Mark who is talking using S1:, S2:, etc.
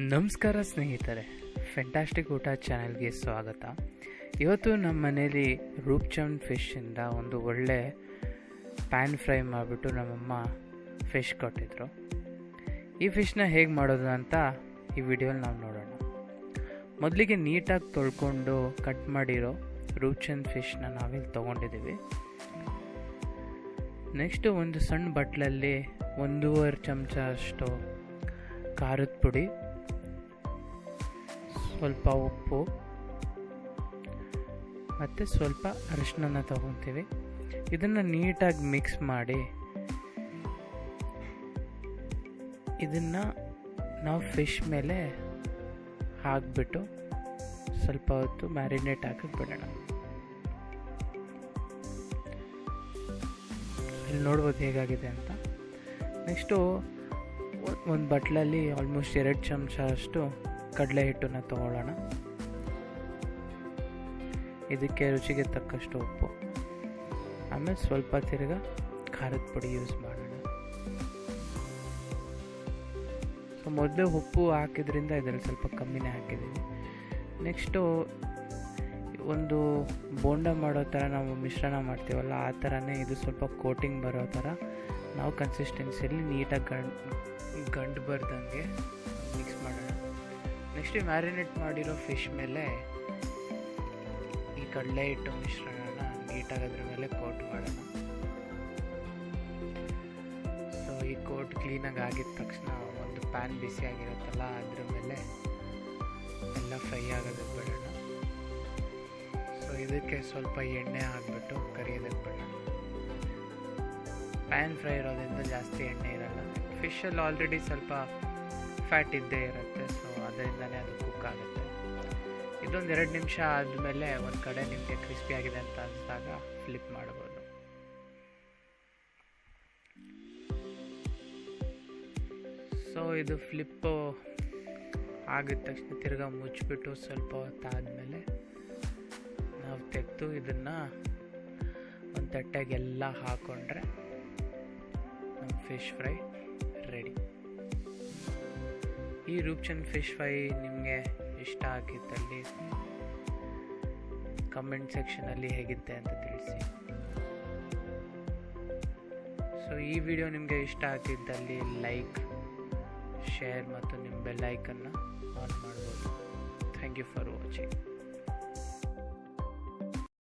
S1: ನಮಸ್ಕಾರ ಸ್ನೇಹಿತರೆ, ಫ್ಯಾಂಟಾಸ್ಟಿಕ್ ಊಟ ಚಾನೆಲ್ಗೆ ಸ್ವಾಗತ. ಇವತ್ತು ನಮ್ಮ ಮನೇಲಿ ರೂಪ್ಚಂದ್ ಫಿಶ್ಶಿಂದ ಒಂದು ಒಳ್ಳೆ ಪ್ಯಾನ್ ಫ್ರೈ ಮಾಡಿಬಿಟ್ಟು ನಮ್ಮಮ್ಮ ಫಿಶ್ ಕೊಟ್ಟಿದ್ರು. ಈ ಫಿಶ್ನ ಹೇಗೆ ಮಾಡೋದು ಅಂತ ಈ ವಿಡಿಯೋಲಿ ನಾವು ನೋಡೋಣ. ಮೊದಲಿಗೆ ನೀಟಾಗಿ ತೊಳ್ಕೊಂಡು ಕಟ್ ಮಾಡಿರೋ ರೂಪ್ಚಂದ್ ಫಿಶ್ನ ನಾವಿಲ್ಲಿ ತೊಗೊಂಡಿದ್ದೀವಿ. ನೆಕ್ಸ್ಟು ಒಂದು ಸಣ್ಣ ಬಟ್ಲಲ್ಲಿ 1.5 ಚಮಚ ಅಷ್ಟು ಖಾರದ ಪುಡಿ, ಸ್ವಲ್ಪ ಉಪ್ಪು ಮತ್ತು ಸ್ವಲ್ಪ ಅರಿಶಿನ ತಗೊತೀವಿ. ಇದನ್ನು ನೀಟಾಗಿ ಮಿಕ್ಸ್ ಮಾಡಿ ಇದನ್ನು ನಾವು ಫಿಶ್ ಮೇಲೆ ಹಾಕಿಬಿಟ್ಟು ಸ್ವಲ್ಪ ಹೊತ್ತು ಮ್ಯಾರಿನೇಟ್ ಹಾಕಿ ಬಿಡೋಣ. ಇಲ್ಲಿ ನೋಡ್ಬೋದು ಹೇಗಾಗಿದೆ ಅಂತ. ನೆಕ್ಸ್ಟು ಒಂದು ಬಟ್ಲಲ್ಲಿ ಆಲ್ಮೋಸ್ಟ್ 2 ಚಮಚ ಅಷ್ಟು ಕಡಲೆ ಹಿಟ್ಟನ್ನು ತಗೊಳ್ಳೋಣ. ಇದಕ್ಕೆ ರುಚಿಗೆ ತಕ್ಕಷ್ಟು ಉಪ್ಪು, ಆಮೇಲೆ ಸ್ವಲ್ಪ ತಿರ್ಗ ಖಾರದ ಪುಡಿ ಯೂಸ್ ಮಾಡೋಣ. ಸೊ ಮೊದಲೇ ಉಪ್ಪು ಹಾಕಿದ್ರಿಂದ ಇದರಲ್ಲಿ ಸ್ವಲ್ಪ ಕಮ್ಮಿನೇ ಹಾಕಿದ್ದೀವಿ. ನೆಕ್ಸ್ಟು ಒಂದು ಬೋಂಡ ಮಾಡೋ ಥರ ನಾವು ಮಿಶ್ರಣ ಮಾಡ್ತೀವಲ್ಲ, ಆ ಥರನೇ ಇದು ಸ್ವಲ್ಪ ಕೋಟಿಂಗ್ ಬರೋ ಥರ ನಾವು ಕನ್ಸಿಸ್ಟೆನ್ಸಿಯಲ್ಲಿ ನೀಟಾಗಿ ಗಂಟು ಬರ್ದಂಗೆ ಮಿಕ್ಸ್ ಮಾಡೋಣ. ನೆಕ್ಸ್ಟ್ ಮ್ಯಾರಿನೇಟ್ ಮಾಡಿರೋ ಫಿಶ್ ಮೇಲೆ ಈ ಕಡಲೆ ಹಿಟ್ಟು ಮಿಶ್ರಣನ ನೀಟಾಗಿ ಅದ್ರ ಮೇಲೆ ಕೋಟ್ ಮಾಡೋಣ. ಸೊ ಈ ಕೋಟ್ ಕ್ಲೀನಾಗಿ ಆಗಿದ ತಕ್ಷಣ ಒಂದು ಪ್ಯಾನ್ ಬಿಸಿ ಆಗಿರುತ್ತಲ್ಲ, ಅದ್ರ ಮೇಲೆ ಎಲ್ಲ ಫ್ರೈ ಆಗೋದಕ್ಕೆ ಬಿಡೋಣ. ಸೊ ಇದಕ್ಕೆ ಸ್ವಲ್ಪ ಎಣ್ಣೆ ಹಾಕ್ಬಿಟ್ಟು ಕರಿಯೋದಕ್ಕೆ ಬಿಡೋಣ. ಪ್ಯಾನ್ ಫ್ರೈ ಇರೋದ್ರಿಂದ ಜಾಸ್ತಿ ಎಣ್ಣೆ ಇರಲ್ಲ. ಫಿಶಲ್ಲಿ ಆಲ್ರೆಡಿ ಸ್ವಲ್ಪ ಫ್ಯಾಟ್ ಇದ್ದೇ ಇರುತ್ತೆ, ಸೊ ಅದರಿಂದನೇ ಅದು ಕುಕ್ ಆಗುತ್ತೆ. ಇದೊಂದು 2 ನಿಮಿಷ ಆದಮೇಲೆ ಒಂದು ಕಡೆ ನಿಮಗೆ ಕ್ರಿಸ್ಪಿ ಆಗಿದೆ ಅಂತ ಅನಿಸಿದಾಗ ಫ್ಲಿಪ್ ಮಾಡ್ಬೋದು. ಸೊ ಇದು ಫ್ಲಿಪ್ಪು ಆಗಿದ ತಕ್ಷಣ ತಿರ್ಗಾ ಮುಚ್ಚಿಬಿಟ್ಟು ಸ್ವಲ್ಪ ಹೊತ್ತಾದಮೇಲೆ ನಾವು ತೆಗೆದು ಇದನ್ನು ಒಂದು ತಟ್ಟೆಗೆಲ್ಲ ಹಾಕ್ಕೊಂಡ್ರೆ ನಮ್ಮ ಫಿಶ್ ಫ್ರೈ ರೆಡಿ. ಈ ರೂಪ್ಚಂದ್ ಫಿಶ್ ಫ್ರೈ ನಿಮಗೆ ಇಷ್ಟ ಆಗಿದ್ದಲ್ಲಿ ಕಮೆಂಟ್ ಸೆಕ್ಷನಲ್ಲಿ ಹೇಗಿತ್ತೆ ಅಂತ ತಿಳಿಸಿ. ಸೊ ಈ ವಿಡಿಯೋ ನಿಮಗೆ ಇಷ್ಟ ಆಗಿದ್ದಲ್ಲಿ ಲೈಕ್, ಶೇರ್ ಮತ್ತು ನಿಮ್ಮ ಬೆಲ್ ಐಕನ್ನ ಆನ್ ಮಾಡ್ಬೋದು. Thank you for watching.